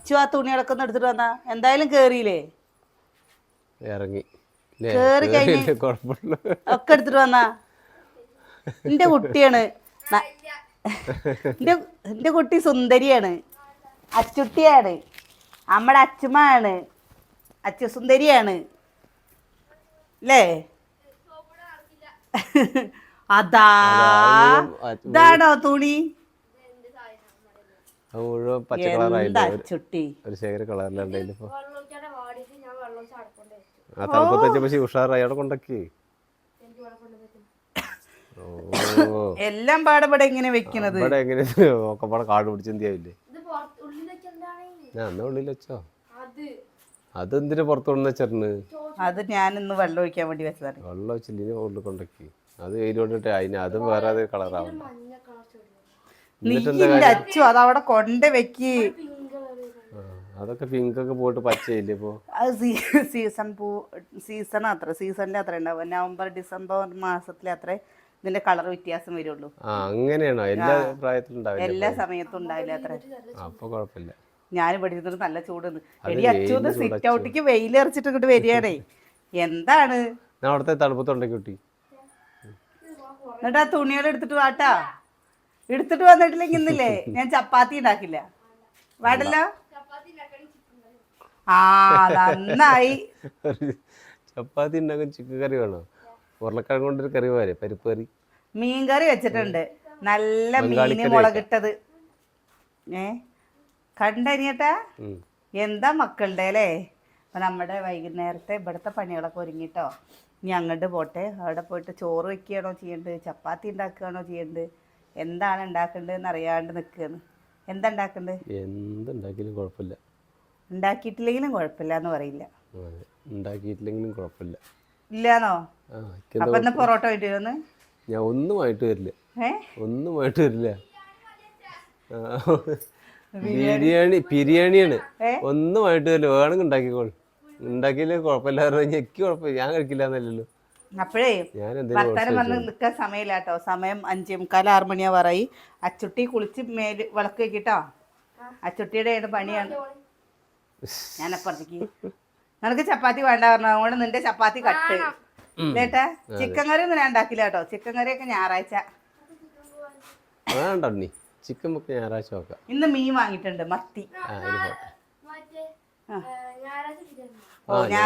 അച്ചു ആ തുണികളൊക്കെ ഒന്ന് എടുത്തിട്ട് വന്നാ എന്തായാലും കേറിയില്ലേ ഇറങ്ങി കേറി കഴിഞ്ഞ് ഒക്കെ എടുത്തിട്ട് വന്നാ എന്റെ കുട്ടിയാണ് എന്റെ കുട്ടി സുന്ദരിയാണ് അച്ചുട്ടിയാണ് നമ്മുടെ അച്ചുമ്മയാണ് അച്ചു സുന്ദരിയാണ് അല്ലേ അതാ ഇതാണോ തുണി മുഴുവൻ പച്ച എന്താ കളറായില്ലേ അച്ചുട്ടി ഒരു ശേഖര കളറിലുണ്ടായില്ല ഇപ്പൊ ആ തണുപ്പത്ത് വെച്ചപ്പോ ഉഷാറായി അവിടെ കൊണ്ടാക്കി എല്ലാം പാടപെടെ ഇങ്ങനെ വെക്കണത് ഇവിടെ എങ്ങനെ ഒക്കെ പാടെ കാട് പിടിച്ചെന്തിയാവില്ലേ ഞാൻ എന്നാ ഉള്ളിൽ വെച്ചോ അതെന്തിനാ പുറത്തു കൊണ്ടു വെച്ചിരുന്നു അത് ഞാനിന്ന് വെള്ളം ഒഴിക്കാൻ വേണ്ടി വെച്ചതാണ് വെള്ളം വെച്ചില്ല ഉള്ളിൽ കൊണ്ടാക്കി അത് വെയിൽ കൊണ്ടിട്ട് അതിന് അതും വേറെ കളറാവും നീന്റെ അച്ചു അതവിടെ കൊണ്ട് വെക്ക് അതൊക്കെ പിങ്കൊക്കെ പോയിട്ട് പച്ചയില്ലേ ഇപ്പൊ അത് സീസൺ അത്ര സീസണിൽ അത്ര ഉണ്ടാവും നവംബർ ഡിസംബർ മാസത്തിലെ അത്ര ഇതിന്റെ കളർ വ്യത്യാസം വരുള്ളൂ അങ്ങനെയാണോ എല്ലാ പ്രായത്തിലും ഉണ്ടാവില്ല എല്ലാ സമയത്തും ഉണ്ടാവില്ല അത്ര അപ്പൊ കുഴപ്പമില്ല ഞാൻ ഇവിടെ ഇരുന്നിട്ട് നല്ല ചൂടുണ്ട് എടി അച്ചു സിറ്റ് ഔട്ടിക്ക് വെയിൽ എറിച്ചിട്ട് ഇങ്ങോട്ട് വരികയാണേ എന്താണ് അവിടുത്തെ തണുപ്പത്തുണ്ടെങ്കിൽ കുട്ടി എന്നിട്ട് ആ തുണികൾ എടുത്തിട്ട് വാട്ടാ എടുത്തിട്ട് വന്നിട്ടില്ലെങ്കിൽ ഇന്നില്ലേ ഞാൻ ചപ്പാത്തി ഉണ്ടാക്കില്ല വേണ്ടല്ലോ ആ നന്നായി ചപ്പാത്തി ഉണ്ടാക്കും ചിക്കൻ കറി വേണോ ഉരുളക്കിഴങ്ങ് കൊണ്ടൊരു കറി പോരെ പരിപ്പ് കറി മീൻ കറി വെച്ചിട്ടുണ്ട് നല്ല മീന് മുളകിട്ടത് കണ്ടനിയട്ടാ എന്താ മക്കളുടെ അല്ലേ അപ്പൊ നമ്മുടെ വൈകുന്നേരത്തെ ഇവിടുത്തെ പണികളൊക്കെ ഒരുങ്ങിട്ടോ ഇനി അങ്ങോട്ട് പോട്ടെ അവിടെ പോയിട്ട് ചോറ് വെക്കുകയാണോ ചെയ്യേണ്ടത് ചപ്പാത്തി ഉണ്ടാക്കുകയാണോ ചെയ്യേണ്ടത് എന്താണ് ഉണ്ടാക്കേണ്ടതെന്ന് അറിയാണ്ട് നിൽക്കുകയാണ് എന്താ ഉണ്ടാക്കേണ്ടത് എന്തുണ്ടാക്കിയാലും കുഴപ്പമില്ല ഉണ്ടാക്കിയിട്ടില്ലെങ്കിലും കുഴപ്പമില്ല എന്ന് പറയില്ല ഉണ്ടാക്കിയിട്ടില്ലെങ്കിലും കുഴപ്പമില്ല ഇല്ലാന്നോ അപ്പൊ എന്നാ പൊറോട്ട വേണ്ടിയിരുന്ന് ഞാൻ ഒന്നുമായിട്ട് വരില്ല ഒന്നുമായിട്ട് വരില്ല ബിരിയാണിയാണ് ഒന്നുമായിട്ട് വരില്ല വേണമെങ്കിൽ ഉണ്ടാക്കിക്കോളൂ ഉണ്ടാക്കിയില്ലേ കുഴപ്പമില്ല ഞെക്കി കുഴപ്പമില്ല ഞാൻ കഴിക്കില്ല എന്നല്ലല്ലോ അപ്പോഴേ വർത്താനം പറഞ്ഞ് നിൽക്കാൻ സമയമില്ല കേട്ടോ സമയം 5:45 6 മണിയാ പറയി അച്ചുട്ടി കുളിച്ച് മേല് വിളക്ക് വെക്കിട്ടോ അച്ചുട്ടിയുടെ പണിയാണ് ഞാൻ അപ്പുറത്തേക്ക് നിനക്ക് ചപ്പാത്തി വേണ്ട പറഞ്ഞു അതുകൊണ്ട് നിന്റെ ചപ്പാത്തി കട്ട് കേട്ടാ ചിക്കൻ കറി ഒന്നും ഞാൻ ഉണ്ടാക്കില്ല കേട്ടോ ചിക്കൻ കറിയൊക്കെ ഞായറാഴ്ച ചിക്കൻ ഒക്കെ ഞായറാഴ്ച നോക്കാം ഇന്ന് മീൻ വാങ്ങിയിട്ടുണ്ട് മത്തി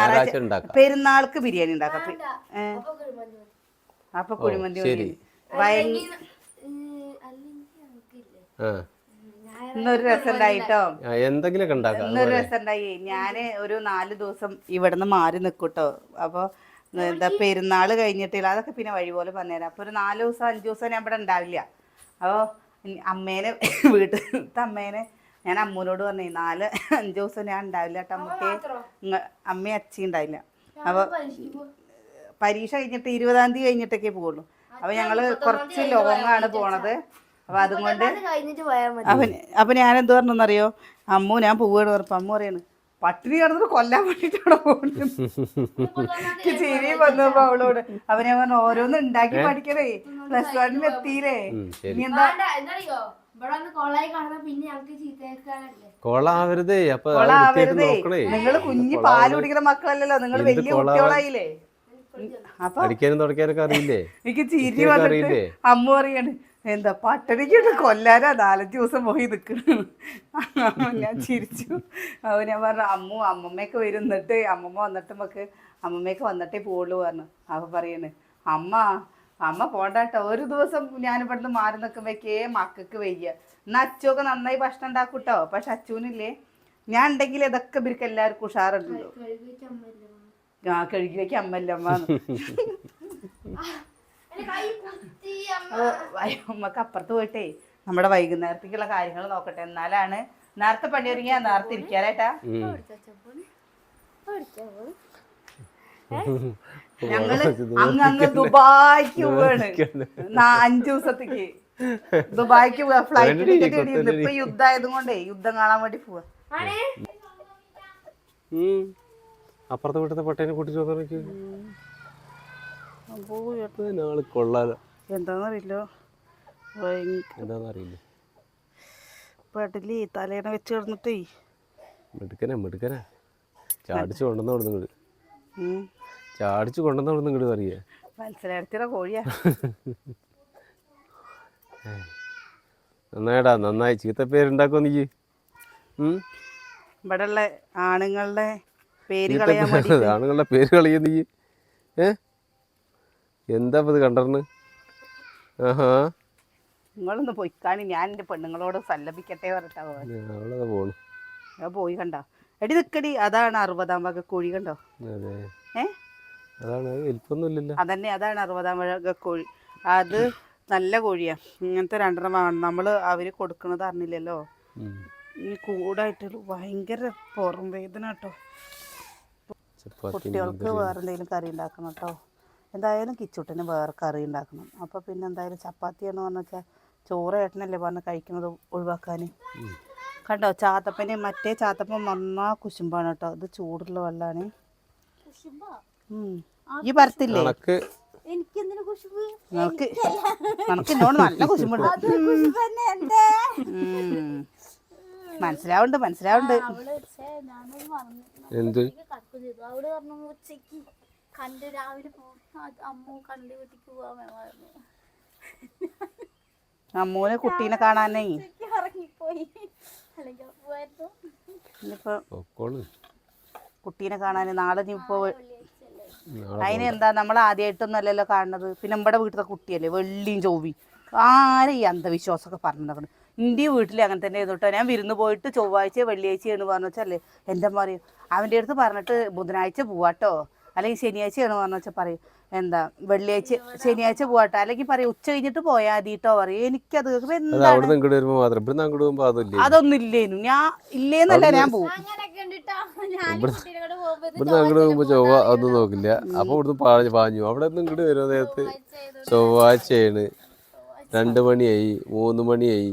ഞായറാഴ്ച പെരുന്നാൾക്ക് ബിരിയാണി ഉണ്ടാക്കാം അപ്പൊ കുഴിമന്തി ഇന്നൊരു രസം ഉണ്ടായിട്ടോ എന്തെങ്കിലുമൊക്കെ ഉണ്ടാക്കാം ഇന്നൊരു രസം ഉണ്ടായി ഞാന് ഒരു 4 ദിവസം ഇവിടുന്ന് മാറി നിൽക്കൂട്ടോ അപ്പൊ എന്താ പെരുന്നാള് കഴിഞ്ഞിട്ടില്ല അതൊക്കെ പിന്നെ വഴി പോലെ പറഞ്ഞുതരാം അപ്പൊ ഒരു 4 ദിവസം 5 ദിവസം ഞാൻ ഇവിടെ ഉണ്ടാവില്ല അപ്പോൾ അമ്മേനെ വീട്ടിലത്തെ അമ്മേനെ ഞാൻ അമ്മൂനോട് പറഞ്ഞു 4-5 ദിവസം ഞാൻ ഉണ്ടാവില്ല കേട്ടോ അമ്മക്ക് അമ്മയും അച്ഛയും ഉണ്ടാവില്ല അപ്പോൾ പരീക്ഷ കഴിഞ്ഞിട്ട് 20-ാം തീയതി കഴിഞ്ഞിട്ടൊക്കെ പോകുള്ളൂ അപ്പോൾ ഞങ്ങള് കുറച്ച് ലോങ്ങാണ് പോണത് അപ്പൊ അതുകൊണ്ട് അപ്പൊ ഞാൻ എന്ത് പറഞ്ഞറിയോ അമ്മു ഞാൻ പോവാണ് പറഞ്ഞപ്പോ അമ്മ പറയാണ് പട്ടിണി കിടന്നിട്ട് കൊല്ലാൻ വേണ്ടിട്ട് അവിടെ പോകുന്നു ചിരി വന്നപ്പോ അവളോട് അപ്പൊ ഞാൻ പറഞ്ഞു ഓരോന്ന് ഉണ്ടാക്കി പഠിക്കണേ +1 എത്തിയില്ലേ ഇനി എന്താ നിങ്ങള് കുഞ്ഞി പാല് കുടിക്കുന്ന മക്കളല്ലല്ലോ നിങ്ങൾ വലിയ കുട്ടികളായില്ലേ അപ്പൊ എനിക്ക് ചിരി വന്നിട്ട് അമ്മ പറയാണ് എന്താ പട്ടണിക്ക് കൊല്ലാനാ 4 ദിവസം പോയി നിൽക്കണ ഞാൻ ചിരിച്ചു അപ്പൊ ഞാൻ പറഞ്ഞു അമ്മമ്മയൊക്കെ വരുന്നിട്ട് അമ്മമ്മ വന്നിട്ട് നമുക്ക് അമ്മമ്മയൊക്കെ വന്നിട്ടേ പോവുള്ളൂ പറഞ്ഞു അപ്പൊ പറയണ് അമ്മ പോണ്ടാട്ടോ ഒരു ദിവസം ഞാൻ ഇവിടുന്ന് മാറി നിൽക്കുമ്പോഴേക്കേ മക്കൾക്ക് വയ്യ എന്നാ അച്ചുവൊക്കെ നന്നായി ഭക്ഷണം ഉണ്ടാക്കൂട്ടോ പക്ഷെ അച്ചുവിനില്ലേ ഞാൻ ഉണ്ടെങ്കിൽ ഇതൊക്കെ ഇവർക്ക് എല്ലാവർക്കും ഉഷാറുണ്ടല്ലോ കഴുകി വയ്ക്കാൻ അമ്മല്ലമ്മ അമ്മക്ക് അപ്പുറത്ത് പോയിട്ടേ നമ്മുടെ വൈകുന്നേരത്തേക്കുള്ള കാര്യങ്ങൾ നോക്കട്ടെ എന്നാലാണ് നേരത്തെ പണി ഒരുങ്ങിയാ നേരത്തെ ഇരിക്കാനായിട്ടാ ഞങ്ങള് അങ്ങ് ദുബായ്ക്ക് പോവാണ് 5 ദിവസത്തേക്ക് ദുബായ്ക്ക് പോവാ ഫ്ലൈറ്റ് ടിക്കറ്റ് കിട്ടിയിരുന്നു ഇപ്പൊ യുദ്ധമായതും കൊണ്ടേ യുദ്ധം കാണാൻ വേണ്ടി പോവാ അപ്പുറത്തെ വീട്ടത്തെ പട്ടേനെ കൂട്ടി നോക്കാൻ കൊള്ളാലോ എന്താന്നറിയില്ലോ എന്താന്നറിയില്ല പെടലി തലേണ വെച്ച് കിടന്നിട്ടേ മിടുക്കനെ ചാടിച്ച് കൊണ്ടുവന്നോട് നിങ്ങൾ ഉം. ചാടിച്ച് കൊണ്ടുവന്നോട് നിങ്ങൾ അറിയേ മത്സരത്തിലെ കോഴിയാ. നന്നായിടാ നന്നായി ചീത്തപ്പേരുണ്ടാക്കോ നീ ഇവിടെ ഉള്ള ആണുങ്ങളുടെ പേര് കളയാൻ വേണ്ടി ആണുങ്ങളുടെ പേര് കളയ നീ എന്താ ഇത് കണ്ടറിന് ആഹാ നിങ്ങളൊന്ന് പൊയ്ക്കാണി, ഞാൻ എൻ്റെ പെണ്ണുങ്ങളോട് സല്ലപിക്കട്ടെ പറഞ്ഞിട്ടാ അവളതാ പോണു. ഞാൻ പോയി കണ്ടോ എടി നിക്കടി, അതാണ് 60-ാം വക കോഴി കണ്ടോ? അതെ ഏ അതാണ് വലിപ്പൊന്നുമില്ലല്ലോ. അതന്നെ, അതാണ് 60-ാം വക കോഴി. അത് നല്ല കോഴിയാ. ഇങ്ങനത്തെ 2 നമ്മൾ അവർ കൊടുക്കണത് അറിഞ്ഞില്ലല്ലോ. ഈ കൂടായിട്ട് ഭയങ്കര പുറം വേദന കേട്ടോ. കുട്ടികൾക്ക് വേറെ എന്തെങ്കിലും കറി ഉണ്ടാക്കണം കേട്ടോ. എന്തായാലും കിച്ചുട്ടിന് വേറെ കറി ഉണ്ടാക്കണം. അപ്പോൾ പിന്നെ എന്തായാലും ചപ്പാത്തിയാണെന്ന് പറഞ്ഞു വെച്ചാൽ ചോറ് ഏട്ടനല്ലേ പറഞ്ഞ് കഴിക്കുന്നത് ഒഴിവാക്കാൻ. കണ്ടോ ചാത്തപ്പന്, മറ്റേ ചാത്തപ്പൻ നന്നാ കുശുമ്പാണ് കേട്ടോ. ഇത് ചൂടുള്ള വെള്ളമാണ്. ഈ പറത്തില്ലേ നമുക്ക് എന്നോട് നല്ല കുശുമ്പുണ്ട്. മനസ്സിലാവുണ്ട്. എന്ത് അമ്മൂനെ കുട്ടീനെ കാണാനേ ഇനിയിപ്പോ കുട്ടീനെ കാണാന് നാളെ ഇനിയിപ്പോ അതിന് എന്താ, നമ്മൾ ആദ്യമായിട്ടൊന്നും അല്ലല്ലോ കാണുന്നത്. പിന്നെ നമ്മുടെ വീട്ടിലത്തെ കുട്ടിയല്ലേ, വെള്ളിയും ചൊവ്വയും. ആരെ ഈ അന്ധവിശ്വാസമൊക്കെ പറഞ്ഞിട്ടുണ്ട്. എൻ്റെ വീട്ടിൽ അങ്ങനെ തന്നെ ചെയ്തോട്ടോ. ഞാൻ വിരുന്ന് പോയിട്ട് ചൊവ്വാഴ്ച വെള്ളിയാഴ്ചയാണ് പറഞ്ഞു വെച്ചല്ലേ എൻ്റെ അമ്മ പറയും, അവൻ്റെ അടുത്ത് പറഞ്ഞിട്ട് ബുധനാഴ്ച പോവാട്ടോ, അല്ലെങ്കിൽ ശനിയാഴ്ചയാണ് പറഞ്ഞു വെച്ചാൽ പറയും എന്താ ശനിയാഴ്ച പോവാട്ടോ, അല്ലെങ്കിൽ പറയും ഉച്ച കഴിഞ്ഞിട്ട് പോയാൽ മതിട്ടോ പറയും. എനിക്കത് അതൊന്നും ഇല്ലേനു, ഞാൻ ഇല്ലേന്നല്ല ഞാൻ പോകും. ഇവിടുന്ന് അങ്ങോട്ട് പോകുമ്പോ ചൊവ്വ ഒന്നും നോക്കില്ല. അപ്പൊ ഇവിടുന്ന് പാഞ്ഞു അവിടെ നിന്ന് ഇങ്ങോട്ട് വരുന്ന നേരത്ത് ചൊവ്വാഴ്ചയാണ്, 2 മണിയായി 3 മണിയായി,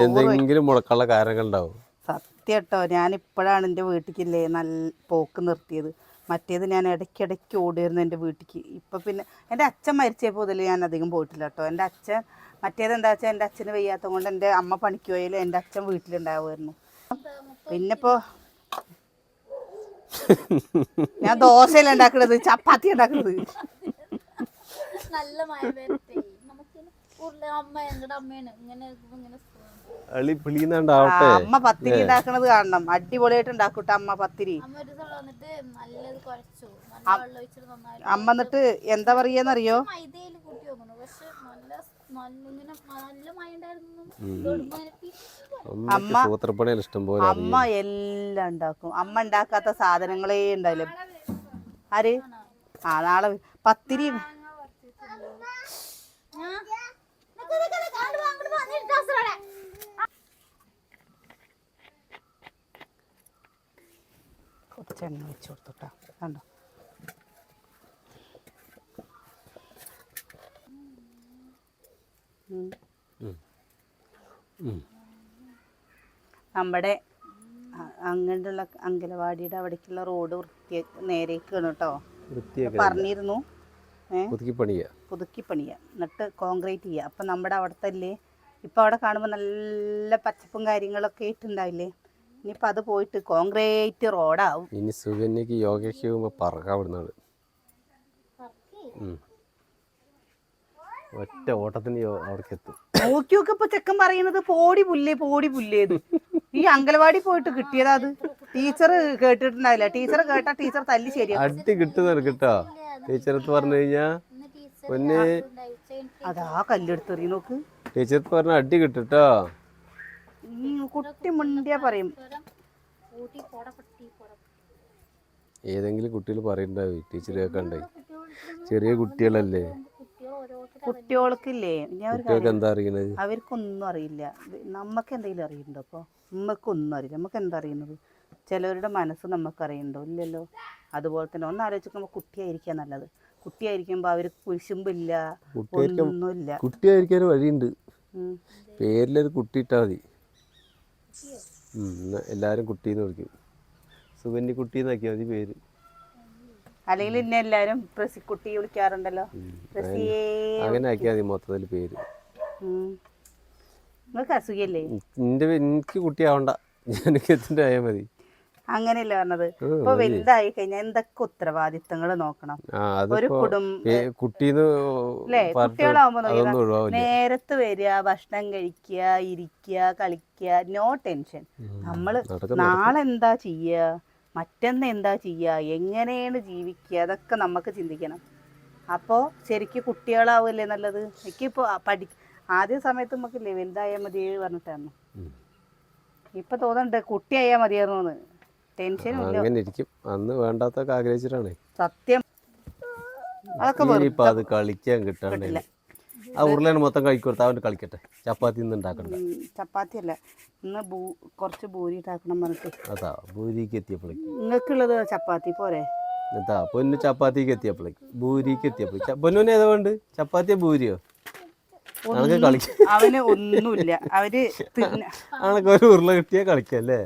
എന്തെങ്കിലും മുടക്കാനുള്ള കാരണങ്ങൾ ഉണ്ടാവും. സത്യം കേട്ടോ, ഞാനിപ്പോഴാണ് എൻ്റെ വീട്ടിലേക്കില്ലേ നല്ല പോക്ക് നിർത്തിയത്. മറ്റേത് ഞാൻ ഇടയ്ക്കിടയ്ക്ക് ഓടിയിരുന്നു എൻ്റെ വീട്ടിലേക്ക്. ഇപ്പം പിന്നെ എൻ്റെ അച്ഛൻ മരിച്ചപ്പോൾ മുതൽ ഞാൻ അധികം പോയിട്ടില്ല കേട്ടോ. എൻ്റെ അച്ഛൻ മറ്റേത് എന്താ വെച്ചാൽ എൻ്റെ അച്ഛന് വയ്യാത്തത് കൊണ്ട് എൻ്റെ അമ്മ പണിക്ക് പോയാലും എൻ്റെ അച്ഛൻ വീട്ടിലുണ്ടാവുമായിരുന്നു. പിന്നെ ഇപ്പോൾ ഞാൻ ദോശയല്ല ഉണ്ടാക്കുന്നത്, ചപ്പാത്തി ഉണ്ടാക്കുന്നത്. അമ്മ പത്തിരി ഉണ്ടാക്കണത് കാണണം, അടിപൊളിയായിട്ട് ഉണ്ടാക്കൂട്ട അമ്മ പത്തിരി. അമ്മ എന്നിട്ട് എന്താ പറയാന്നറിയോ, അമ്മ എല്ലാം ഉണ്ടാക്കും. അമ്മ ഉണ്ടാക്കാത്ത സാധനങ്ങളേ ഉണ്ടാവില്ല. ആര് നാളെ പത്തിരി കുറച്ചെണ്ണ വെച്ച് കൊടുത്തോട്ടാ. കണ്ടോ നമ്മുടെ അങ്ങോട്ടുള്ള അങ്കലവാടിയുടെ അവിടേക്കുള്ള റോഡ് നേരേക്കാണ് കേട്ടോ. പറഞ്ഞിരുന്നു പുതുക്കി പണിയുക, എന്നിട്ട് കോൺക്രീറ്റ് ചെയ്യുക. അപ്പം നമ്മുടെ അവിടുത്തെ അല്ലേ ഇപ്പം അവിടെ കാണുമ്പോൾ നല്ല പച്ചപ്പും കാര്യങ്ങളൊക്കെ ആയിട്ടുണ്ടാവില്ലേ, ഇനിയിപ്പോൾ അത് പോയിട്ട് കോൺക്രീറ്റ് റോഡാവും. ഇനി സുകന്യക്ക് യോഗയ്ക്ക് പോകുമ്പോൾ പറക്കാവിടുന്നാണ് ഒറ്റ ഓട്ടത്തിന് അവിടേക്ക് എത്തും. നോക്കിയൊക്കെ ഇപ്പൊ ചെക്കൻ പറയുന്നത് പോടി പുല്ലേത്. ഈ അങ്കലവാടി പോയിട്ട് കിട്ടിയതാ അത്. ടീച്ചർ കേട്ടിട്ടുണ്ടാവില്ല, ടീച്ചർ കേട്ടാ ടീച്ചർ തല്ലി ശരിയാ. അടി കിട്ടുന്നത് കിട്ടോ ടീച്ചറത്ത് പറഞ്ഞു കഴിഞ്ഞാ പൊന്നെ, അതാ കല്ലെടുത്തെറി നോക്ക്. ടീച്ചർക്ക് പറഞ്ഞ അടി കിട്ടോ. ഈ കുട്ടി മുണ്ടിയാ പറയും. ഏതെങ്കിലും കുട്ടികൾ പറയണ്ടാവും, ടീച്ചർ കേൾക്കണ്ടായി. ചെറിയ കുട്ടികളല്ലേ, കുട്ടികൾക്കില്ലേ എന്താ അറിയണത്, അവർക്കൊന്നും അറിയില്ല. നമുക്ക് എന്തെങ്കിലും അറിയണ്ടോ? അപ്പോൾ നമുക്കൊന്നും അറിയില്ല. നമുക്ക് എന്താ അറിയുന്നത്? ചിലവരുടെ മനസ്സ് നമുക്കറിയണ്ടോ? ഇല്ലല്ലോ. അതുപോലെ തന്നെ ഒന്ന് ആലോചിക്കുമ്പോൾ കുട്ടിയായിരിക്കാൻ നല്ലത്. കുട്ടിയായിരിക്കുമ്പോൾ അവർക്ക് കുശുമ്പില്ല, ഒന്നുമില്ല. കുട്ടിയായിരിക്കാൻ വഴിയുണ്ട്, പേരിലൊരു കുട്ടി ഇട്ടാൽ മതി. എല്ലാവരും കുട്ടീന്ന് വിളിക്കും, സുകന്യ കുട്ടീന്ന് ആക്കിയാൽ മതി പേര്. അല്ലെങ്കിൽ ഇന്നെ എല്ലാരും പ്രസിക്കുട്ടി വിളിക്കാറുണ്ടല്ലോ, അങ്ങനെ ആക്കിയാൽ മതി മൊത്തത്തിൽ പേര്. നിങ്ങൾക്ക് അസുഖല്ലേ? എനിക്ക് കുട്ടിയാവണ്ട, എനിക്ക് എത്തിന്റെ ആയാൽ മതി. അങ്ങനെയല്ലേ പറഞ്ഞത്. ഇപ്പൊ വലുതായി കഴിഞ്ഞാൽ എന്തൊക്കെ ഉത്തരവാദിത്തങ്ങൾ നോക്കണം. ഒരു കുട്ടീന്ന് അല്ലേ, കുട്ടികളാവുമ്പോ നേരത്ത് വരിക, ഭക്ഷണം കഴിക്കുക, ഇരിക്കുക, കളിക്കുക, നോ ടെൻഷൻ. നമ്മള് നാളെ എന്താ ചെയ്യുക, മറ്റന്ന് എന്താ ചെയ്യുക, എങ്ങനെയാണ് ജീവിക്കുക, അതൊക്കെ നമുക്ക് ചിന്തിക്കണം. അപ്പോൾ ശരിക്കും കുട്ടികളാവല്ലേ നല്ലത്. എനിക്കിപ്പോൾ ആദ്യ സമയത്ത് നമുക്കില്ലേ വലുതായാൽ മതി പറഞ്ഞിട്ടായിരുന്നു. ഇപ്പൊ തോന്നുന്നുണ്ട് കുട്ടിയായാൽ മതിയായിരുന്നു. ടെൻഷനും ഇല്ല. അങ്ങനെ ഇരിക്കും. അന്ന് വേണ്ടാത്തൊക്കെ ആഗ്രഹിച്ചിട്ടാണ് സത്യം. അതൊക്കെ ഇപ്പൊ അത് കളിക്കാൻ കിട്ടാണ്ടില്ല. ആ ഉരുളേന് മൊത്തം കഴിക്കൊടുത്താ അവൻ്റെ കളിക്കട്ടെ. ചപ്പാത്തി ഒന്നും ഉണ്ടാക്കണ്ട. ചപ്പാത്തി അല്ല, ഇന്ന് കുറച്ച് ഭൂരി ഉണ്ടാക്കണം പറഞ്ഞിട്ട്. അതാ ഭൂരിക്ക് എത്തിയപ്പോഴേക്ക് നിങ്ങൾക്കുള്ളത് ചപ്പാത്തി പോരെ. എന്താ പൊന്നു ചപ്പാത്തിക്ക് എത്തിയപ്പോഴേക്ക് ഭൂരിക്ക് എത്തിയപ്പോഴേക്ക് പൊന്നുവിന് ഏതാ വേണ്ട, ചപ്പാത്തിയോ ഭൂരിയോ? അവന് ഒന്നുമില്ല. അവര് ആണൊക്കെ ഒരു ഉരുള കിട്ടിയാ കളിക്കല്ലേ.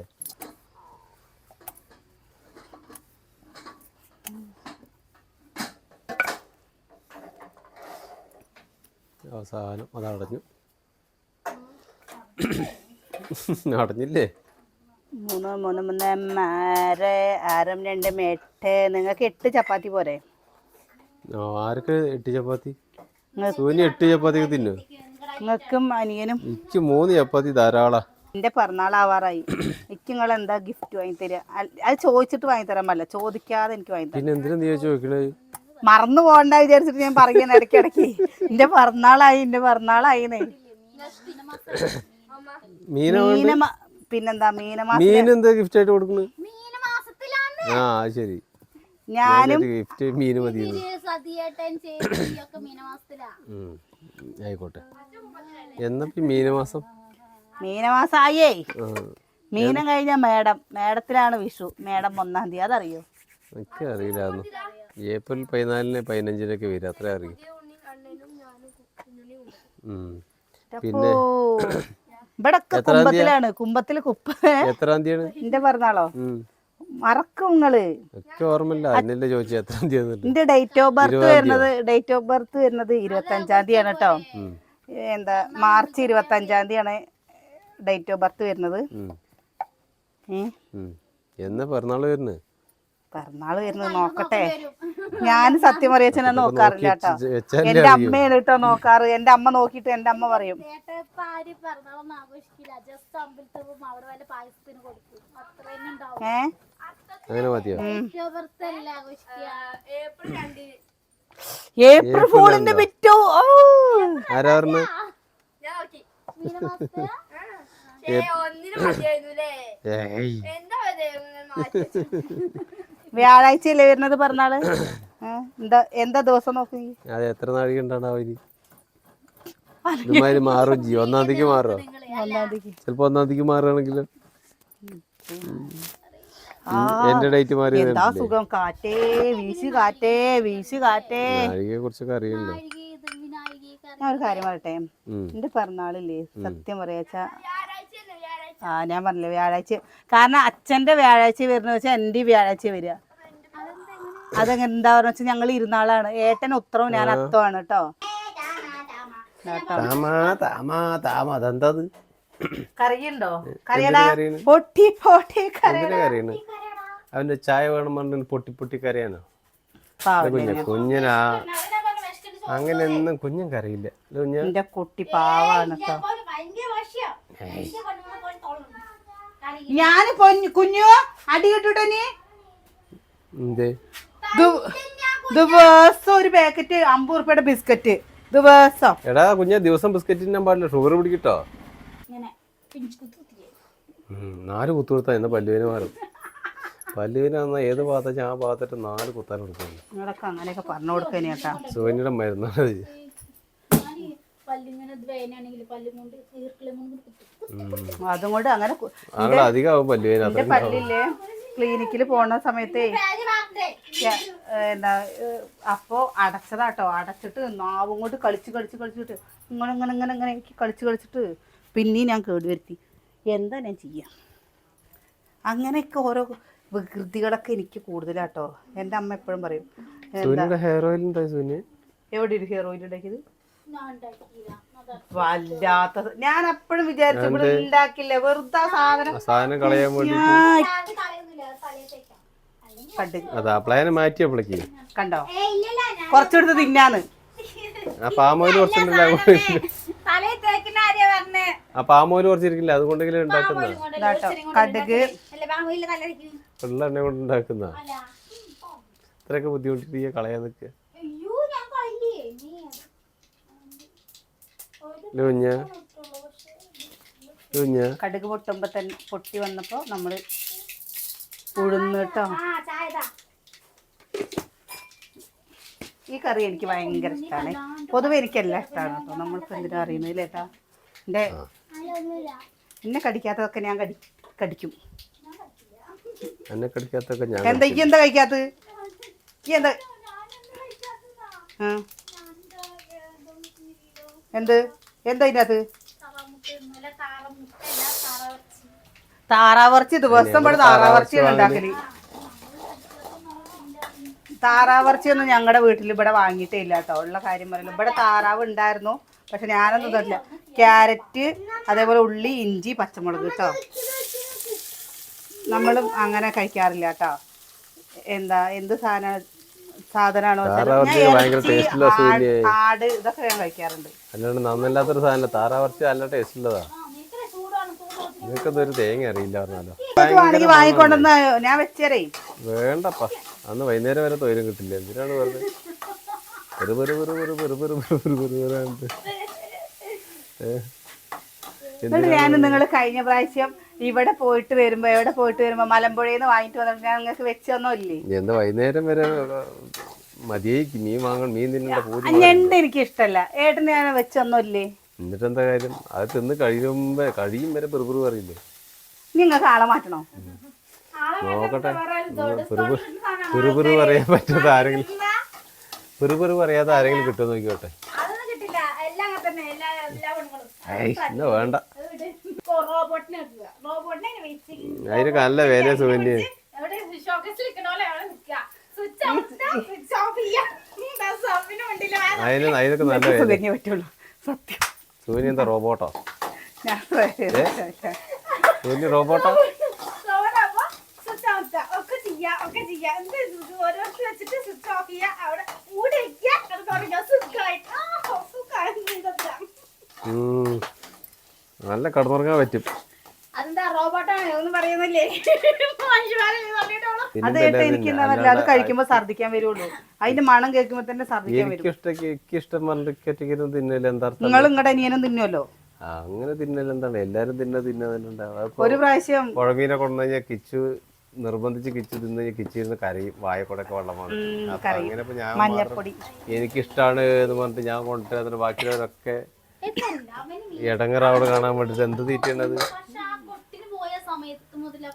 അവസാനം അത് അടഞ്ഞു. അടഞ്ഞില്ലേ? 3 3 3 6 2 8. നിങ്ങൾക്ക് 8 ചപ്പാത്തി പോരെ? ആർക്ക് 8 ചപ്പാത്തി? സൂനി 8 ചപ്പാത്തി തിന്നു. നിങ്ങൾക്കും അനിയനും. എനിക്ക് 3 ചപ്പാത്തി ധാരാളാ. എന്റെ പിറന്നാളാവാറായി. എനിക്ക് നിങ്ങൾ എന്താ ഗിഫ്റ്റ് വാങ്ങി തരിക? അത് ചോദിച്ചിട്ട് വാങ്ങി തരാൻ പറ്റില്ല, ചോദിക്കാതെ എനിക്ക് വാങ്ങി തരാം. പിന്നെ എന്തിനാ നീ ചോദിക്കണേ? മറന്നു പോകണ്ട വിചാരിച്ചിട്ട് ഞാൻ പറയുന്ന ഇടയ്ക്കിടയ്ക്ക്. എന്റെ പിറന്നാളായി പിന്നെന്താ മീനെന്താ ഗിഫ്റ്റ് ആയിട്ട് കൊടുക്കുന്നത്? ആ ശരി, ഞാനും ഗിഫ്റ്റ് മീന് മതി. ആയിക്കോട്ടെ. എന്നപ്പോ മീനമാസായേ. മീനം കഴിഞ്ഞ മേടത്തിലാണ് വിഷു. മേടം 1-ാം തീയതി, അതറിയോ? എനിക്ക് അറിയില്ലായിരുന്നു. ഏപ്രിൽ 14 15 വരും, അത്ര അറിയും. പിന്നെ ഇവിടെ കുമ്പത്തിലാണ്. കുമ്പത്തില് എത്രാം തീയതിയാണ് എന്റെ പിറന്നാളോ? മറക്കും നിങ്ങള്. ഒക്കെ ഓർമ്മയില്ല. എന്നല്ലേ ചോദിച്ചു എത്രാം തീയതി? എന്റെ ഡേറ്റ് ഓഫ് ബർത്ത് വരുന്നത് 25-ാം തീയതിയാണ് കേട്ടോ. എന്താ മാർച്ച് 25-ാം തീയതിയാണ് ഡേറ്റ് ഓഫ് ബർത്ത് വരുന്നത്. എന്നാ പിറന്നാള് വരുന്നത്? പിറന്നാള് വരുന്നത് നോക്കട്ടെ. ഞാൻ സത്യം പറയച്ചനെ നോക്കാറില്ല കേട്ടോ. എന്റെ അമ്മയാണ് കേട്ടോ നോക്കാറ്. എന്റെ അമ്മ നോക്കിട്ട് എന്റെ അമ്മ പറയും. ഏപ്രിൽ ഫോണിന്റെ വിറ്റോ. ആരാ പറഞ്ഞത്? വ്യാഴാഴ്ചയല്ലേ വരുന്നത് പിറന്നാള്? എന്താ ദിവസം നോക്കി? അതെ, എത്ര നാഴിക ഉണ്ടാവും? മാറും ചെയ്യും. 1-ാം തീയതിക്ക് മാറോ? ചിലപ്പോ 1-ാം തീയതിക്ക് മാറുകയാണെങ്കിലും എന്റെ ഡേറ്റ് മാറി. എന്താ സുഖം. കാറ്റേ വീശി നാഴികയെ കുറിച്ചൊക്കെ അറിയില്ലേ? ഞാൻ ഒരു കാര്യം പറയട്ടെ. എന്റെ പിറന്നാളില്ലേ, സത്യം പറയാച്ചാ ഞാൻ പറഞ്ഞില്ലേ വ്യാഴാഴ്ച. കാരണം അച്ഛന്റെ വ്യാഴാഴ്ച വരുന്ന വെച്ചാൽ എന്റെ വ്യാഴാഴ്ച വരിക. അതെങ്ങനെ എന്താ പറഞ്ഞ വെച്ചാൽ ഞങ്ങൾ ഇരുന്നാളാണ്. ഏട്ടൻ ഉത്തരവും ഞാൻ അത്തമാണ് കേട്ടോ. കറിയുണ്ടോ? കറിയടാ. പൊട്ടി അവന്റെ ചായ വേണം പറഞ്ഞു പൊട്ടി കരയാനോ? കുഞ്ഞനാ അങ്ങനെ ഒന്നും കുഞ്ഞും കറിയില്ല. എന്റെ കുട്ടി പാവാണ് കേട്ടോ. ഞാന് കുഞ്ഞു അടി കിട്ടൂട്ടോ. നീ ദിവസം ഒരു പാക്കറ്റ് 50 രൂപയുടെ ബിസ്ക്കറ്റ് ദിവസം. എടാ കുഞ്ഞ ദിവസം ബിസ്ക്കറ്റ് തിന്നാൻ പാടില്ല, ഷുഗർ പിടിക്കട്ടോ. 4 കുത്തു കൊടുത്താ എന്നാ പല്ലുവിന് മാറും. പല്ലുവിന് വന്നാൽ ഏത് ഭാഗത്താ ആ ഭാഗത്തിട്ട് 4 കുത്താൻ കൊടുക്കുന്നു. അങ്ങനെയൊക്കെ പറഞ്ഞു കൊടുക്കാൻ കേട്ടാ. സോനിയുടെ മരുന്നാണ്. അതും കൊണ്ട് അങ്ങനെ അധികം പല്ലുവേന. പല്ലില്ലേ ക്ലിനിക്കിൽ പോണ സമയത്തേ എന്താ അപ്പോ അടച്ചതാട്ടോ. അടച്ചിട്ട് നാവും കൊണ്ട് കളിച്ചിട്ട് ഇങ്ങനെ എനിക്ക് കളിച്ചിട്ട് പിന്നെയും ഞാൻ കേടുവരുത്തി. എന്താ ഞാൻ ചെയ്യാ? അങ്ങനെയൊക്കെ ഓരോ വികൃതികളൊക്കെ എനിക്ക് കൂടുതലാട്ടോ. എൻ്റെ അമ്മ എപ്പോഴും പറയും ഹെയർ ഓയിൽ എവിടെ ഒരു ഹെയർ ഓയിൽ ഉണ്ടാക്കിയത്? വല്ലാത്ത ഞാൻ അപ്പോഴും വിചാരിച്ചു ഇവിടെ ഉണ്ടാക്കില്ല വെറുതെ ആ സാധനം സാധനം കളയാൻ വേണ്ടി അതാ പ്ലാന് മാറ്റിയപ്പോഴേക്ക് കണ്ടോ കുറച്ചെടുത്ത് തിന്നാന്ന് ആ പാമോയിൽ കുറച്ചുണ്ടല്ലോ ആ പാമോയിൽ കുറച്ചിരിക്കില്ല അതുകൊണ്ടെങ്കിലും ഉണ്ടാക്കുന്ന കടുക് ഉള്ള എണ്ണ കൊണ്ട് ഉണ്ടാക്കുന്ന ഇത്രയൊക്കെ ബുദ്ധിമുട്ടിട്ട് കളയാൻ നിൽക്കുക കടുക് പൊട്ടുമ്പോ തന്നെ പൊട്ടി വന്നപ്പോ നമ്മള് ഉഴുന്ന് കേട്ടോ. ഈ കറി എനിക്ക് ഭയങ്കര ഇഷ്ടമാണ്. പൊതുവെ എനിക്കെല്ലാം ഇഷ്ടമാണ് കേട്ടോ. നമ്മളിപ്പോൾ എന്തിനാ അറിയുന്നത് ചേട്ടാ. എന്നെ കടിക്കാത്തതൊക്കെ ഞാൻ കടിക്കും. എന്താ ഈ എന്താ കഴിക്കാത്തത്? ഈ എന്താ എന്ത് എന്താ ഇതിനകത്ത്? താറാവർച്ചി ദിവസം ഇവിടെ താറാവർച്ചിയാണ് ഉണ്ടാക്കല്. താറാവർച്ചിയൊന്നും ഞങ്ങളുടെ വീട്ടിൽ ഇവിടെ വാങ്ങിയിട്ടേ ഇല്ല കേട്ടോ. ഉള്ള കാര്യം പറയുന്നത് ഇവിടെ താറാവ് ഉണ്ടായിരുന്നു, പക്ഷെ ഞാനൊന്നും തരില്ല. ക്യാരറ്റ്, അതേപോലെ ഉള്ളി, ഇഞ്ചി, പച്ചമുളക് കേട്ടോ. നമ്മളും അങ്ങനെ കഴിക്കാറില്ല കേട്ടോ. എന്താ എന്ത് സാധനമാണോ ആട് ഇതൊക്കെ ഞാൻ കഴിക്കാറുണ്ട്. അല്ലാണ്ട് നന്നല്ലാത്തൊരു സാധനം താറാവർച്ചി നല്ല ടേസ്റ്റ് ഉള്ളതാ. നിങ്ങൾക്കൊന്നും തേങ്ങ അറിയില്ല പറഞ്ഞാലോ. വാങ്ങിക്കൊണ്ടെന്ന് ഞാൻ വെച്ചേരേ. വേണ്ടപ്പാ, അന്ന് വൈകുന്നേരം വരെ തൊയിലും കിട്ടില്ല. എന്തിനാണ് വെറുതെ ഞാൻ നിങ്ങൾ കഴിഞ്ഞ പ്രാവശ്യം ഇവിടെ പോയിട്ട് വരുമ്പോ മലമ്പുഴയിൽ നിന്ന് വാങ്ങിട്ട് വന്നിട്ട് ഞാൻ നിങ്ങൾക്ക് വെച്ചൊന്നുമില്ലേ? എന്താ വൈകുന്നേരം വരെ മതിയായി മീൻ വാങ്ങണം. മീൻ തിന്നേണ്ട പൂതി ഞണ്ട് എനിക്ക് ഇഷ്ടല്ല. ഏട്ടന് ഞാൻ വെച്ചൊന്നുമില്ലേ? എന്നിട്ട് എന്താ കാര്യം? അത് തിന്ന് കഴിയും വരെ പെറുപെറു പറയില്ലേ? നിങ്ങൾക്ക് ആളെ മാറ്റണോ? നോക്കട്ടെ. പെറുപെറു പറയാൻ പറ്റാത്ത ആരെങ്കിലും പറയാത്ത ആരെങ്കിലും കിട്ടുമോ നോക്കിയോട്ടെ. എന്നാ വേണ്ട, അതിനൊക്കെ നല്ല വില സുകന്യ. അതിനൊക്കെ നല്ല വില. സുകന്യ എന്താ റോബോട്ടോ? സുകന്യ റോബോട്ടോ? നല്ല കടന്നുറങ്ങാൻ പറ്റും. അത് എനിക്ക് അത് കഴിക്കുമ്പോ ഛർദിക്കാൻ വരുള്ളൂ. അതിന്റെ മണം കേൾക്കുമ്പോ തന്നെ ഛർദിക്കാൻ വരും. നിങ്ങൾ ഇങ്ങടെ അനിയനും തിന്നുമല്ലോ. അങ്ങനെ തിന്നൽ എന്താണ്? എല്ലാരും തിന്നുന്നുണ്ടാവും. ഒരു പ്രാവശ്യം പുഴമീനെ കൊണ്ടുവന്നു കിച്ചു നിർബന്ധിച്ച് കിച്ചു തിന്ന് കിച്ചിരുന്ന് കരയും. വായക്കൂടൊക്കെ വെള്ളമാണ്. അപ്പൊ അങ്ങനെ ഇപ്പൊ ഞാൻ എനിക്കിഷ്ടാണ് എന്ന് പറഞ്ഞിട്ട് ഞാൻ കൊണ്ടുവരുന്ന ബാക്കിയുള്ളവരൊക്കെ ഇടങ്ങറവിടെ കാണാൻ വേണ്ടിട്ട് എന്ത് തീറ്റയാണത്?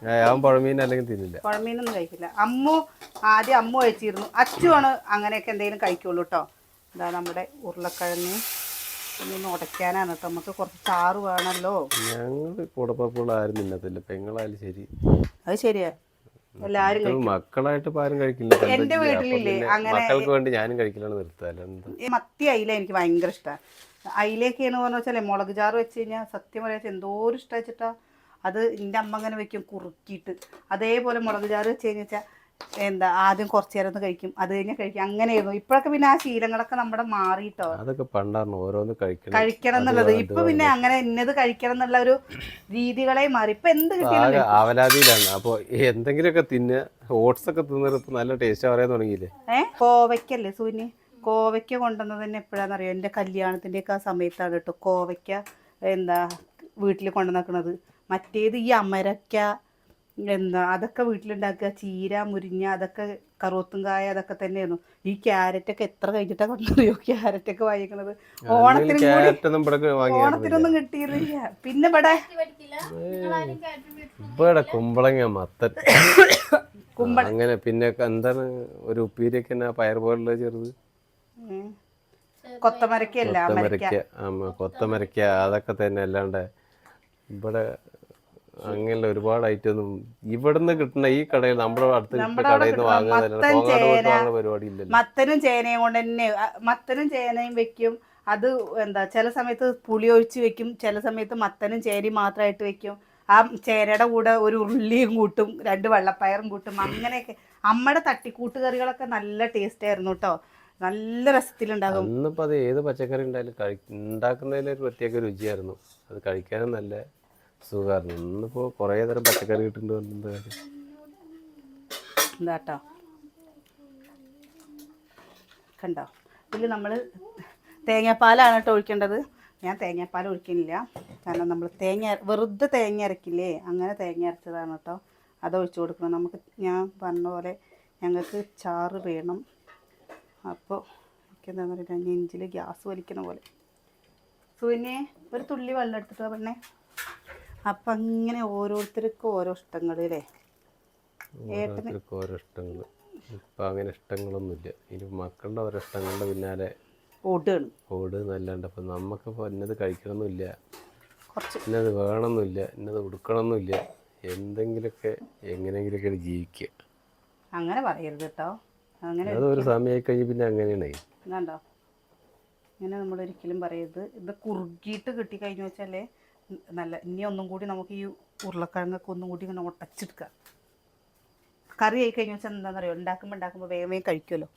ഞാൻ പുഴമീൻ അല്ലെങ്കിൽ തിന്നില്ല. പുഴമീനൊന്നും കഴിക്കില്ല. ആദ്യം അമ്മു കഴിച്ചിരുന്നു. അച്ചുവാണ് അങ്ങനെയൊക്കെ എന്തെങ്കിലും കഴിക്കുള്ളൂ കേട്ടോ. ഇതാ നമ്മുടെ ഉരുളക്കിഴങ്ങ് ഒന്ന് ഉടയ്ക്കാനാണ് കേട്ടോ. നമുക്ക് കുറച്ച് ചാറ് വേണമല്ലോ. ഞങ്ങൾ കൂടപ്പുള്ള ആരും തിന്നത്തില്ല. പെങ്ങളായാലും ശരി. അത് ശരിയാ, എല്ലാരും മക്കളായിട്ട് ആരും കഴിക്കില്ല. എന്റെ വീട്ടിലില്ലേ അങ്ങനെ മക്കൾക്ക് വേണ്ടി ഞാനും കഴിക്കലാണ് നിർത്താല. മത്തി അയില എനിക്ക് ഭയങ്കര ഇഷ്ടമാണ്. അയിലേക്കാണ് പറഞ്ഞ വെച്ചാലേ മുളക് ചാറ് വെച്ച് കഴിഞ്ഞാൽ സത്യം പറയാ എന്തോരം ഇഷ്ടം വെച്ചിട്ടാ. അത് എൻ്റെ അമ്മ അങ്ങനെ വെക്കും കുറുക്കിയിട്ട്. അതേപോലെ മുളക് ചാറ് വെച്ച് കഴിഞ്ഞാൽ എന്താ ആദ്യം കുറച്ചു നേരം ഒന്ന് കഴിക്കും, അത് കഴിഞ്ഞാൽ കഴിക്കും. അങ്ങനെയായിരുന്നു. ഇപ്പോഴൊക്കെ പിന്നെ ആ ശീലങ്ങളൊക്കെ നമ്മുടെ മാറിയിട്ടോ. അതൊക്കെ പണ്ടായിരുന്നു ഓരോന്ന് കഴിക്കണം എന്നുള്ളത്. ഇപ്പൊ പിന്നെ അങ്ങനെ ഇന്നത് കഴിക്കണം എന്നുള്ള ഒരു രീതികളെ മാറി. ഇപ്പൊ എന്ത് കിട്ടിയാലും അവലാതിയിലാണ്. അപ്പൊ എന്തെങ്കിലുമൊക്കെ തിന്ന് ഓട്സ് ഒക്കെ തിന്നിട്ട് നല്ല ടേസ്റ്റ് പറയാൻ തുടങ്ങിയില്ലേ? കോവയ്ക്കല്ലേ സൂര്യ? കോവയ്ക്ക കൊണ്ടുവന്നത് തന്നെ എപ്പോഴാണെന്നറിയോ? എൻ്റെ കല്യാണത്തിൻ്റെയൊക്കെ ആ സമയത്താണ് കേട്ടോ കോവയ്ക്ക എന്താ വീട്ടിൽ കൊണ്ടുവന്നിക്കണത്. മറ്റേത് ഈ അമരക്ക എന്താ അതൊക്കെ വീട്ടിലുണ്ടാക്കുക. ചീര, മുരിങ്ങ, അതൊക്കെ കറുവത്തുംകായ അതൊക്കെ തന്നെയായിരുന്നു. ഈ ക്യാരറ്റൊക്കെ എത്ര കഴിഞ്ഞിട്ടാണ് കൊണ്ടറിയോ ക്യാരറ്റൊക്കെ വാങ്ങിക്കണത്? ഓണത്തിനൊന്നും കിട്ടിയിരുന്നില്ല. പിന്നെ ഇവിടെ കുമ്പളങ്ങ, മത്തൻ, അങ്ങനെ പിന്നെ എന്താണ് ഒരു ഉപ്പീരിയൊക്കെ പയർ പോലുള്ള ചെറുത് കൊത്തമരക്ക അതൊക്കെ തന്നെ. അല്ലാണ്ട് ഇവിടെ അങ്ങനെയുള്ള ഒരുപാട് ഐറ്റം ഒന്നും ഇവിടുന്ന് കിട്ടുന്ന ഈ കടയിൽ നമ്മുടെ അടുത്ത് കടയിൽ നിന്ന് വാങ്ങുന്ന പരിപാടി ഇല്ലല്ലോ. മത്തനും ചേനയും കൊണ്ട് തന്നെ മത്തനും ചേനയും വെക്കും. അത് എന്താ ചില സമയത്ത് പുളി ഒഴിച്ച് വെക്കും, ചില സമയത്ത് മത്തനും ചേരി മാത്രമായിട്ട് വെക്കും. ആ ചേരയുടെ കൂടെ ഒരു ഉള്ളിയും കൂട്ടും, 2 വെള്ളപ്പയറും കൂട്ടും. അങ്ങനെയൊക്കെ അമ്മയുടെ തട്ടിക്കൂട്ട് കറികളൊക്കെ നല്ല ടേസ്റ്റ് ആയിരുന്നു കേട്ടോ, നല്ല രസത്തിലുണ്ടാകും. അന്നിപ്പോൾ അത് ഏത് പച്ചക്കറി ഉണ്ടായാലും ഉണ്ടാക്കുന്നതിലൊരു പ്രത്യേക രുചിയായിരുന്നു. അത് കഴിക്കാനും നല്ല സുഖമായിരുന്നു. ഇന്നിപ്പോൾ കുറേ തരം പച്ചക്കറി കിട്ടുന്നുണ്ട്. എന്താട്ടോ കണ്ടോ, ഇതിൽ നമ്മൾ തേങ്ങാപ്പാലാണ് കേട്ടോ ഒഴിക്കേണ്ടത്. ഞാൻ തേങ്ങാപ്പാൽ ഒഴിക്കുന്നില്ല, കാരണം നമ്മൾ വെറുതെ തേങ്ങ അരക്കില്ലേ, അങ്ങനെ തേങ്ങ അരച്ചതാണ് കേട്ടോ, അത് ഒഴിച്ചു കൊടുക്കണം നമുക്ക്. ഞാൻ പറഞ്ഞ പോലെ ഞങ്ങൾക്ക് ചാറ് വേണം. അപ്പോൾ എനിക്കെന്താണെന്ന് പറയുക, നെഞ്ചിൽ ഗ്യാസ് വലിക്കണ പോലെ. സുവിനെ ഒരു തുള്ളി വെള്ളം എടുത്തിട്ട് പെണ്ണേ. അപ്പം അങ്ങനെ ഓരോരുത്തർക്കും ഓരോ ഇഷ്ടങ്ങൾ അല്ലേ, ഓരോരുത്തർക്കും ഓരോ ഇഷ്ടങ്ങൾ. ഇപ്പം അങ്ങനെ ഇഷ്ടങ്ങളൊന്നുമില്ല. ഇനി മക്കളുടെ ഓരോ ഇഷ്ടങ്ങളുടെ പിന്നാലെ ഓട് എന്നല്ലാണ്ട് അപ്പം നമുക്കിപ്പോൾ ഇന്നത് കഴിക്കണമെന്നില്ല, ഇന്നത് വേണമെന്നില്ല, ഇന്നത് ഉടുക്കണമെന്നില്ല. എന്തെങ്കിലുമൊക്കെ എങ്ങനെയെങ്കിലുമൊക്കെ ജീവിക്കുക. അങ്ങനെ പറയരുത് കേട്ടോ, അങ്ങനെ അതൊരു സമയമായി കഴിഞ്ഞ് പിന്നെ അങ്ങനെയാണ്. കണ്ടോ, ഇങ്ങനെ നമ്മളൊരിക്കലും പറയരുത്. ഇത് കുറുകിയിട്ട് കിട്ടിക്കഴിഞ്ഞു വെച്ചാലേ നല്ല. ഇനി ഒന്നും കൂടി നമുക്ക് ഈ ഉരുളക്കിഴങ്ങൊക്കെ ഒന്നും കൂടി ഇങ്ങനെ ഒട്ടച്ചെടുക്കുക. കറി ആയി കഴിഞ്ഞു വെച്ചാൽ എന്താണെന്ന് അറിയോ, ഉണ്ടാക്കുമ്പോൾ വേഗം വേഗം കഴിക്കുമല്ലോ.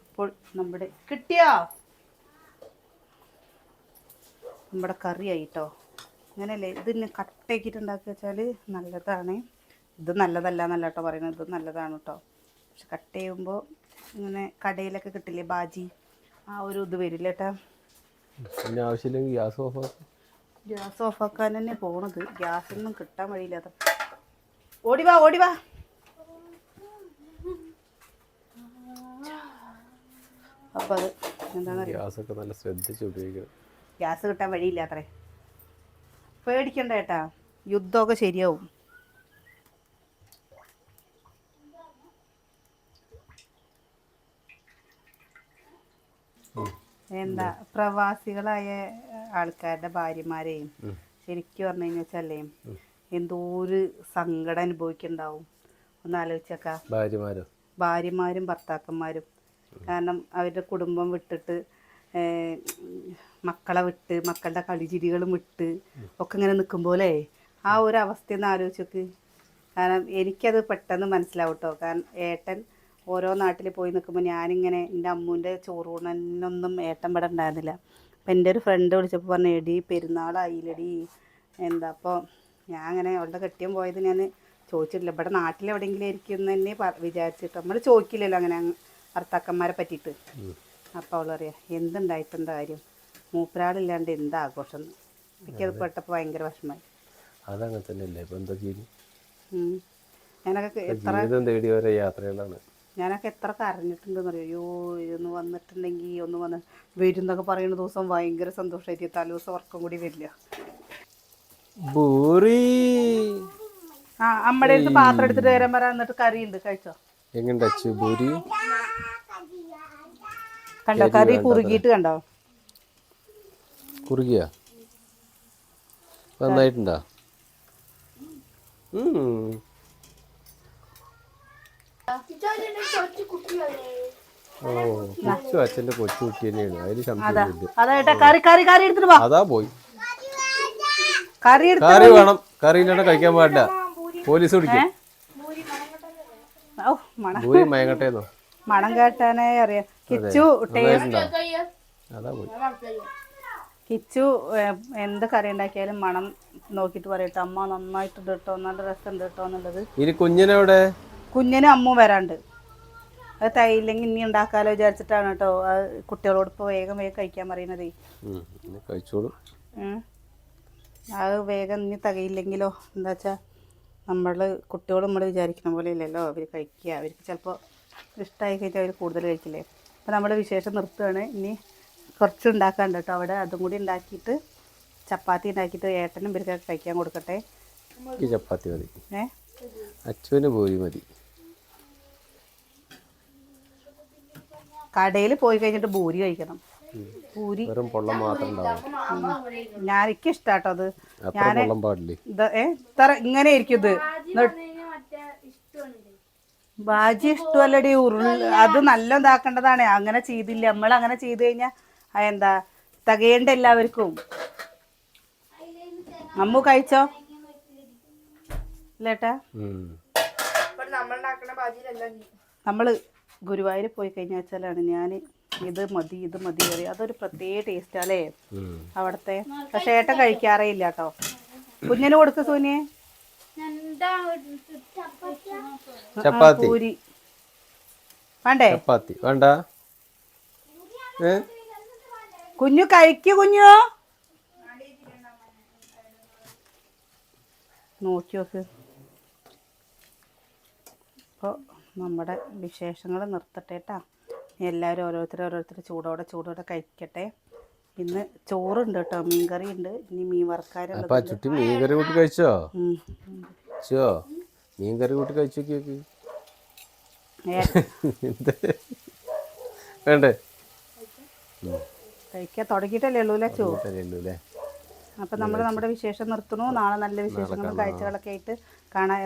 അപ്പോൾ നമ്മുടെ കിട്ടിയോ, നമ്മുടെ കറി ആയിട്ടോ. അങ്ങനെയല്ലേ, ഇതിന് കട്ടയാക്കിയിട്ട് ഉണ്ടാക്കി വെച്ചാൽ നല്ലതാണ്. ഇത് നല്ലതല്ല എന്നല്ല കേട്ടോ പറയുന്നത്, ഇത് നല്ലതാണ് കേട്ടോ. പക്ഷെ കട്ട് ചെയ്യുമ്പോൾ ഇങ്ങനെ കടയിലൊക്കെ കിട്ടില്ലേ ബാജി, ആ ഒരു ഇത് വരില്ല കേട്ടോ. പിന്നെ ആവശ്യമില്ലെങ്കിൽ ഗ്യാസ് ഓഫാക്കാൻ തന്നെ പോണത്, ഗ്യാസൊന്നും കിട്ടാൻ വഴിയില്ലാത്ത. ഓടിവാ ഓടിവാ. അപ്പോൾ അത് എന്താണെന്നറിയാം, ഗ്യാസൊക്കെ നല്ല ശ്രദ്ധിച്ച് ഉപയോഗിക്കണം. ഗ്യാസ് കിട്ടാൻ വഴിയില്ലാത്രേ. പേടിക്കണ്ട ഏട്ടാ, യുദ്ധമൊക്കെ ശരിയാവും. എന്താ പ്രവാസികളായ ആൾക്കാരുടെ ഭാര്യമാരെയും ശരിക്കും പറഞ്ഞു കഴിഞ്ഞാലേ എന്തോ ഒരു സങ്കടം അനുഭവിക്കുന്നുണ്ടാവും. ഒന്ന് ആലോചിച്ചേക്കാം. ഭാര്യമാരും ഭർത്താക്കന്മാരും. കാരണം അവരുടെ കുടുംബം വിട്ടിട്ട്, മക്കളെ വിട്ട്, മക്കളുടെ കളിചിരികളും വിട്ട് ഒക്കെ ഇങ്ങനെ നിൽക്കുമ്പോലേ ആ ഒരു അവസ്ഥയൊന്ന് ആലോചിച്ചോക്ക്. കാരണം എനിക്കത് പെട്ടെന്ന് മനസ്സിലാവും കേട്ടോ. കാരണം ഏട്ടൻ ഓരോ നാട്ടിൽ പോയി നിൽക്കുമ്പോൾ ഞാനിങ്ങനെ എൻ്റെ അമ്മൂൻ്റെ ചോറൂണൊന്നും ഏട്ടൻ ഇവിടെ ഉണ്ടായിരുന്നില്ല. അപ്പം എൻ്റെ ഒരു ഫ്രണ്ട് വിളിച്ചപ്പോൾ പറഞ്ഞു, എടി പെരുന്നാളായില്ലടി എന്താ. അപ്പോൾ ഞാൻ അങ്ങനെ അവളുടെ കെട്ടിയം പോയത് ഞാൻ ചോദിച്ചിട്ടില്ല, ഇവിടെ നാട്ടിലെവിടെയെങ്കിലും ആയിരിക്കും എന്ന് തന്നെ വിചാരിച്ചിട്ട്. നമ്മൾ ചോദിക്കില്ലല്ലോ അങ്ങനെ ഭർത്താക്കന്മാരെ പറ്റിയിട്ട്. അപ്പോൾ അവൾ പറയാം, എന്തുണ്ടായിട്ടെന്താ കാര്യം, മൂപ്പരാളില്ലാണ്ട് എന്താ ആഘോഷം. എനിക്കത് പെട്ടപ്പോൾ ഭയങ്കര വിഷമമായി. അതങ്ങനെ തന്നെയല്ലേ, ഇപ്പം എന്താ ചെയ്യും. ഞാനൊക്കെ എത്ര കരഞ്ഞിട്ടുണ്ടെന്ന് അറിയോ. അയ്യോ ഇതൊന്ന് വന്നിട്ടുണ്ടെങ്കിൽ ഒന്ന് വന്ന് വരുന്നൊക്കെ പറയുന്ന ദിവസം ഭയങ്കര സന്തോഷമായിട്ട് തലേ ദിവസം ഉറക്കം കൂടി വരില്ല. ആ അമ്മയുടെ അടുത്ത് പാത്രം എടുത്തിട്ട് വരാൻ പറ, എന്നിട്ട് കറിയുണ്ട് കഴിച്ചോ. കണ്ടോ കറി കുറുകിയിട്ട് കണ്ടോ, കുറുകിയാ നന്നായിട്ടുണ്ടോ. അച്ഛന്റെ കൊച്ചു കുട്ടി തന്നെയാണ്, അതിൽ സംശയമില്ല. അതാ പോയി കറി വേണം, കറി ഇല്ലാണ്ട് കഴിക്കാൻ പാടില്ല, പോലീസ് പിടിക്കും. ഭൂരി മയങ്ങട്ടേന്നോ മണം കേട്ടാനേ അറിയാം. കിച്ചു അതാ പോയി. കിച്ചു എന്ത് കറി ഉണ്ടാക്കിയാലും മണം നോക്കിയിട്ട് പറയട്ടെ, അമ്മ നന്നായിട്ടുണ്ട് കേട്ടോ, നല്ല രസമുണ്ട് കേട്ടോ എന്നുള്ളത്. കുഞ്ഞിനും അമ്മും വരാണ്ട്. അത് തൈല്ലെങ്കിൽ ഇനി ഉണ്ടാക്കാലോ വിചാരിച്ചിട്ടാണ് കേട്ടോ കുട്ടികളോട് ഇപ്പോൾ വേഗം വേഗം കഴിക്കാൻ പറയുന്നതേ. അത് വേഗം ഇനി തികയില്ലെങ്കിലോ, എന്താ വെച്ചാൽ കുട്ടികളും നമ്മൾ വിചാരിക്കുന്ന പോലെ ഇല്ലല്ലോ അവർ കഴിക്കുക. അവർക്ക് ചിലപ്പോൾ ഇഷ്ടമായി കഴിഞ്ഞാൽ അവർ കൂടുതൽ കഴിക്കില്ലേ. അപ്പോൾ നമ്മൾ വിശേഷം നിർത്തുകയാണ്. ഇനി കുറച്ച് ഉണ്ടാക്കാണ്ട് കേട്ടോ അവിടെ. അതും കൂടി ഉണ്ടാക്കിയിട്ട് ചപ്പാത്തി ഉണ്ടാക്കിയിട്ട് ഏട്ടനും ഇവർക്കൊക്കെ കഴിക്കാൻ കൊടുക്കട്ടെ. ചപ്പാത്തി മതി, അച്ഛന് പൂരി മതി. കടയിൽ പോയി കഴിഞ്ഞിട്ട് പൂരി കഴിക്കണം. പൂരി എനിക്ക് ഇഷ്ടാട്ടോ അത്. ഞാൻ ഇങ്ങനെ ഇരിക്കും ഇത്. ബാജി ഇഷ്ടമല്ലടി അത് നല്ല ഇതാക്കേണ്ടതാണ്. അങ്ങനെ ചെയ്തില്ല, നമ്മൾ അങ്ങനെ ചെയ്ത് കഴിഞ്ഞാൽ എന്താ തികയേണ്ട എല്ലാവർക്കും. അമ്മു കഴിച്ചോ ഇല്ലേട്ടാ? നമ്മള് ഗുരുവായൂർ പോയി കഴിഞ്ഞാൽ വെച്ചാലാണ് ഞാൻ ഇത് മതി കറി, അതൊരു പ്രത്യേക ടേസ്റ്റ് അല്ലേ അവിടത്തെ. പക്ഷെ ഏട്ടൻ കഴിക്കാറേ ഇല്ല കേട്ടോ. കുഞ്ഞിന് കൊടുക്ക് സൂനിയെ. ചപ്പാത്തി പൂരി വേണ്ടേ? ചപ്പാത്തി വേണ്ട. കുഞ്ഞു കഴിക്കൂ. കുഞ്ഞു നോക്കി നോക്ക്. അപ്പോൾ നമ്മുടെ വിശേഷങ്ങൾ നിർത്തട്ടെ കേട്ടാ. എല്ലാവരും ഓരോരുത്തർ ചൂടോടെ കഴിക്കട്ടെ. ഇന്ന് ചോറുണ്ട് കേട്ടോ, മീൻകറി ഉണ്ട്, ഇനി മീൻ വറുക്കാനുള്ളത്. ചുറ്റി മീൻകറി കൂട്ടി കഴിച്ചോ? മീൻകറി കൂട്ടി കഴിച്ചു നോക്കി. വേണ്ടേ? കഴിക്കാൻ തുടങ്ങിയിട്ടല്ലേ ഉള്ളൂ അല്ലേ ചോ? അപ്പം നമ്മൾ നമ്മുടെ വിശേഷം നിർത്തുന്നു. നാളെ നല്ല വിശേഷങ്ങളും കാഴ്ചകളൊക്കെ ആയിട്ട് കാണാൻ.